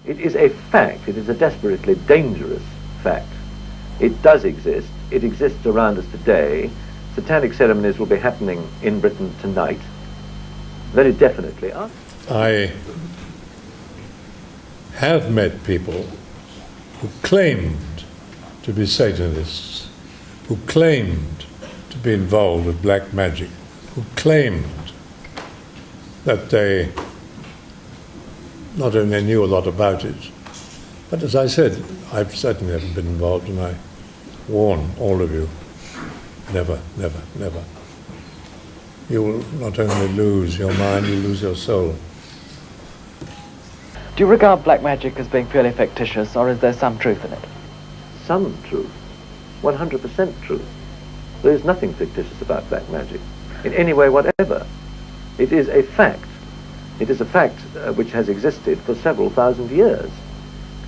It is a fact. It is a desperately dangerous fact. It does exist. It exists around us today. Satanic ceremonies will be happening in Britain tonight. Very definitely. I have met people who claimed to be Satanists, who claimed to be involved with black magic, who claimed that they not only knew a lot about it, but as I said, I've certainly never been involved, and I warn all of you, never, never, never. You will not only lose your mind, you lose your soul. Do you regard black magic as being purely fictitious, or is there some truth in it? Some truth. 100% truth. There is nothing fictitious about black magic, in any way whatever. It is a fact. It is a fact which has existed for several thousand years.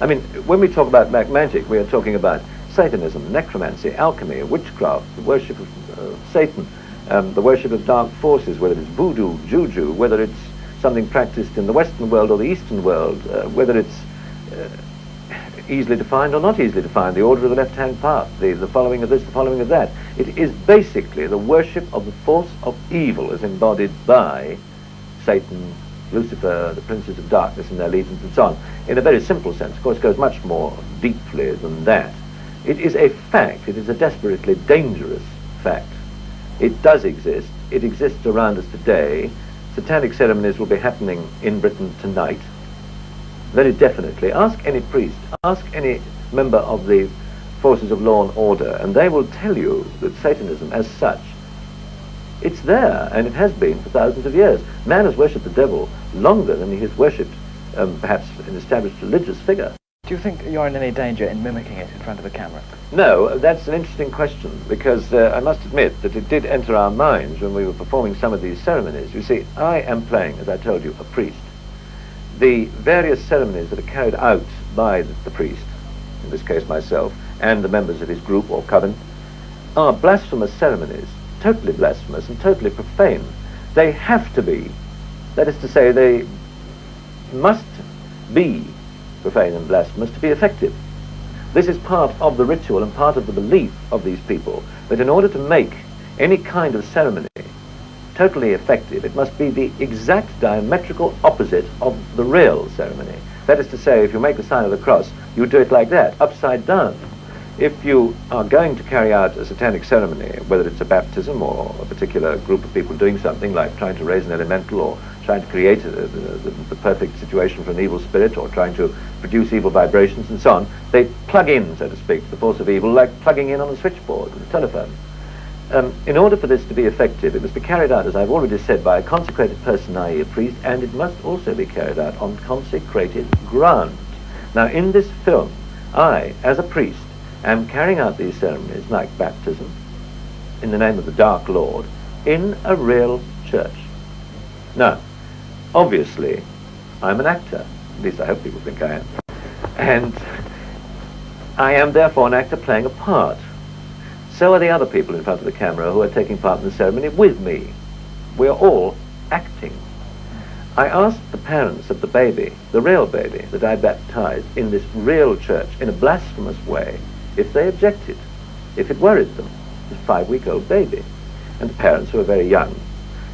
I mean, when we talk about black magic, we are talking about Satanism, necromancy, alchemy, witchcraft, the worship of Satan, the worship of dark forces, whether it's voodoo, juju, whether it's something practiced in the Western world or the Eastern world, whether it's easily defined or not easily defined, the order of the left-hand path, the following of this, the following of that. It is basically the worship of the force of evil as embodied by Satan, Lucifer, the princes of darkness and their legions and so on. In a very simple sense, of course, it goes much more deeply than that. It is a fact. It is a desperately dangerous fact. It does exist. It exists around us today. Satanic ceremonies will be happening in Britain tonight. Very definitely. Ask any priest, ask any member of the forces of law and order, and they will tell you that Satanism as such, it's there, and it has been for thousands of years. Man has worshipped the devil longer than he has worshipped perhaps an established religious figure. Do you think you're in any danger in mimicking it in front of the camera? No, that's an interesting question, because I must admit that it did enter our minds when we were performing some of these ceremonies. You see, I am playing, as I told you, a priest. The various ceremonies that are carried out by the priest, in this case myself, and the members of his group or coven, are blasphemous ceremonies, totally blasphemous and totally profane. They have to be. That is to say, they must be profane and blasphemous to be effective. This is part of the ritual and part of the belief of these people, that in order to make any kind of ceremony totally effective, it must be the exact diametrical opposite of the real ceremony. That is to say, if you make the sign of the cross, you do it like that, upside down. If you are going to carry out a satanic ceremony, whether it's a baptism or a particular group of people doing something like trying to raise an elemental or trying to create the perfect situation for an evil spirit or trying to produce evil vibrations and so on, they plug in, so to speak, the force of evil like plugging in on a switchboard with a telephone. In order for this to be effective, it must be carried out, as I've already said, by a consecrated person, i.e. a priest, and it must also be carried out on consecrated ground. Now, in this film, I, as a priest, am carrying out these ceremonies, like baptism, in the name of the Dark Lord, in a real church. Now, obviously, I'm an actor. At least I hope people think I am. And I am therefore an actor playing a part. So are the other people in front of the camera who are taking part in the ceremony with me. We are all acting. I asked the parents of the baby, the real baby, that I baptized in this real church in a blasphemous way, if they objected, if it worried them, this 5-week-old baby. And the parents, who are very young,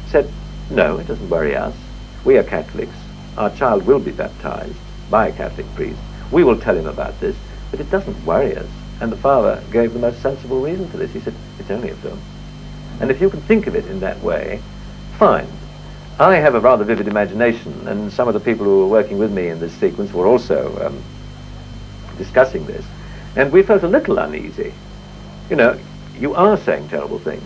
said, no, it doesn't worry us. We are Catholics. Our child will be baptized by a Catholic priest. We will tell him about this, but it doesn't worry us. And the father gave the most sensible reason for this. He said, it's only a film. And if you can think of it in that way, fine. I have a rather vivid imagination, and some of the people who were working with me in this sequence were also discussing this. And we felt a little uneasy. You know, you are saying terrible things,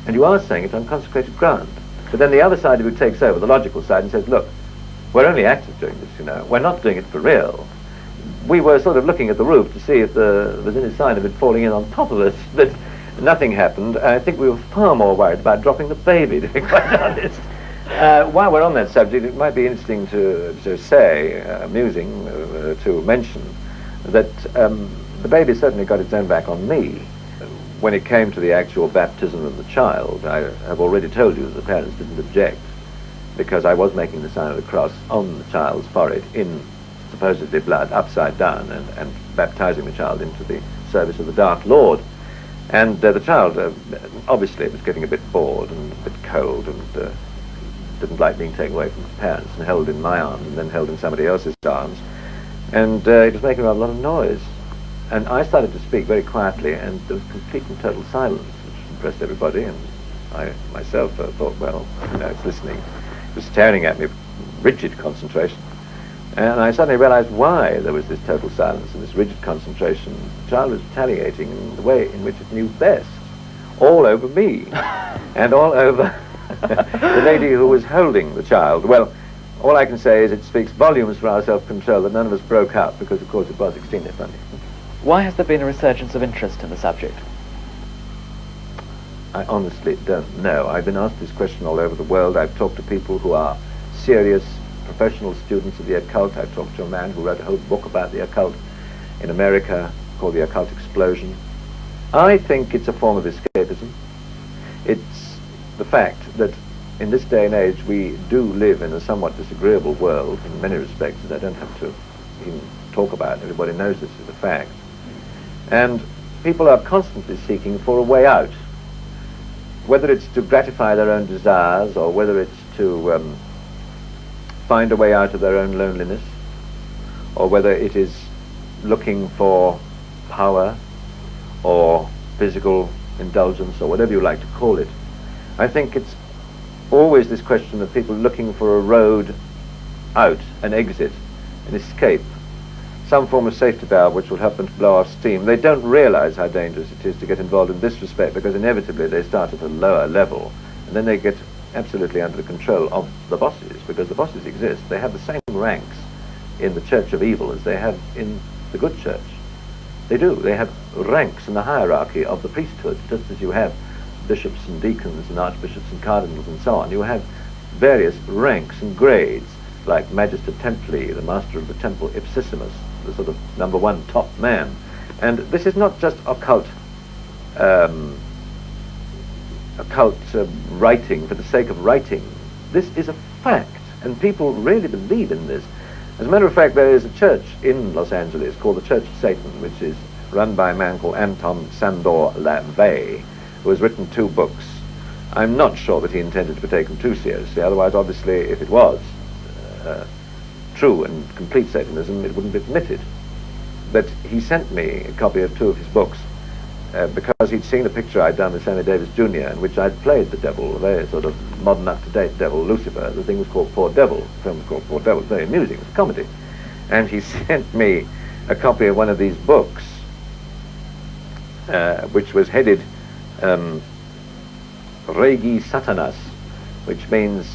and you are saying it on consecrated ground. But then the other side of you takes over, the logical side, and says, look, we're only actors doing this, you know. We're not doing it for real. We were sort of looking at the roof to see if there was any sign of it falling in on top of us, but nothing happened. I think we were far more worried about dropping the baby, to be quite honest. While we're on that subject, it might be interesting to say, amusing to mention, that the baby certainly got its own back on me. When it came to the actual baptism of the child, I have already told you that the parents didn't object, because I was making the sign of the cross on the child's forehead in supposedly blood, upside down, and baptizing the child into the service of the Dark Lord. And the child, obviously, was getting a bit bored and a bit cold and didn't like being taken away from his parents and held in my arms and then held in somebody else's arms. And it was making a lot of noise. And I started to speak very quietly, and there was complete and total silence, which impressed everybody. And I myself thought, well, it's listening. It was staring at me with rigid concentration. And I suddenly realized why there was this total silence and this rigid concentration. The child was retaliating in the way in which it knew best, all over me, and all over the lady who was holding the child. Well, all I can say is it speaks volumes for our self-control that none of us broke out, because, of course, it was extremely funny. Why has there been a resurgence of interest in the subject? I honestly don't know. I've been asked this question all over the world. I've talked to people who are serious professional students of the occult. I talked to a man who wrote a whole book about the occult in America called The Occult Explosion. I think it's a form of escapism. It's the fact that in this day and age we do live in a somewhat disagreeable world in many respects that I don't have to even talk about. Everybody knows this is a fact. And people are constantly seeking for a way out, whether it's to gratify their own desires or whether it's to find a way out of their own loneliness, or whether it is looking for power or physical indulgence or whatever you like to call it. I think it's always this question of people looking for a road out, an exit, an escape, some form of safety valve which will help them to blow off steam. They don't realize how dangerous it is to get involved in this respect, because inevitably they start at a lower level and then they get absolutely under the control of the bosses, because the bosses exist. They have the same ranks in the church of evil as they have in the good church. They do. They have ranks in the hierarchy of the priesthood, just as you have bishops and deacons and archbishops and cardinals and so on. You have various ranks and grades, like Magister Templi, the master of the temple, Ipsissimus, the sort of number one top man. And this is not just occult writing for the sake of writing. This is a fact, and people really believe in this. As a matter of fact, there is a church in Los Angeles called the Church of Satan, which is run by a man called Anton Sandor LaVey, who has written 2 books. I'm not sure that he intended to be taken too seriously, otherwise, obviously, if it was true and complete Satanism, it wouldn't be permitted. But he sent me a copy of 2 of his books, because he'd seen a picture I'd done with Sammy Davis Jr. in which I'd played the devil, a very sort of modern, up-to-date devil, Lucifer. The thing was called Poor Devil. The film was called Poor Devil. It was very amusing. It was a comedy. And he sent me a copy of one of these books, which was headed Regi Satanas, which means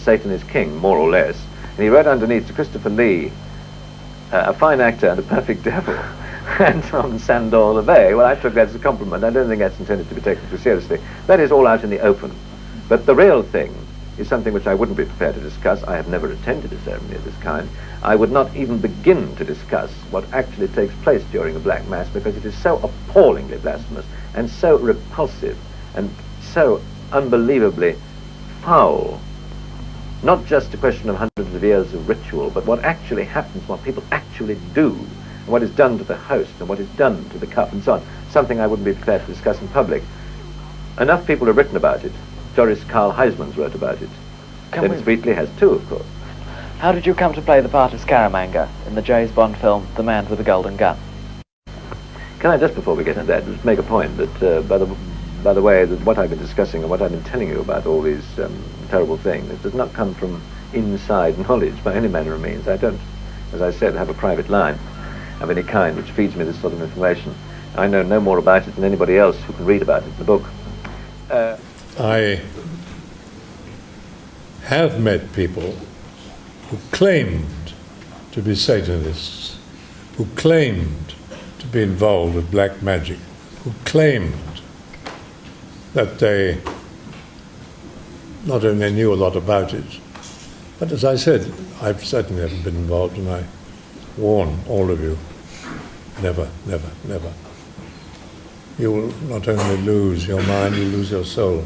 Satan is king, more or less. And he wrote underneath to Christopher Lee, a fine actor and a perfect devil. And from Sandor LaVey, well, I took that as a compliment. I don't think that's intended to be taken too seriously. That is all out in the open. But the real thing is something which I wouldn't be prepared to discuss. I have never attended a ceremony of this kind. I would not even begin to discuss what actually takes place during a Black Mass, because it is so appallingly blasphemous and so repulsive and so unbelievably foul. Not just a question of hundreds of years of ritual, but what actually happens, what people actually do, and what is done to the host, and what is done to the cup, and so on. Something I wouldn't be prepared to discuss in public. Enough people have written about it. Joris Karl Huysmans wrote about it. Dennis Wheatley has too, of course. How did you come to play the part of Scaramanga in the James Bond film The Man with the Golden Gun? Can I, just before we get into that, just make a point that, by the way, that what I've been discussing and what I've been telling you about all these terrible things, it does not come from inside knowledge by any manner of means. I don't, as I said, have a private line of any kind which feeds me this sort of information. I know no more about it than anybody else who can read about it in the book. I have met people who claimed to be Satanists, who claimed to be involved with black magic, who claimed that they not only knew a lot about it, but as I said, I've certainly never been involved, and I warn all of you, never, never, never. You will not only lose your mind, you lose your soul.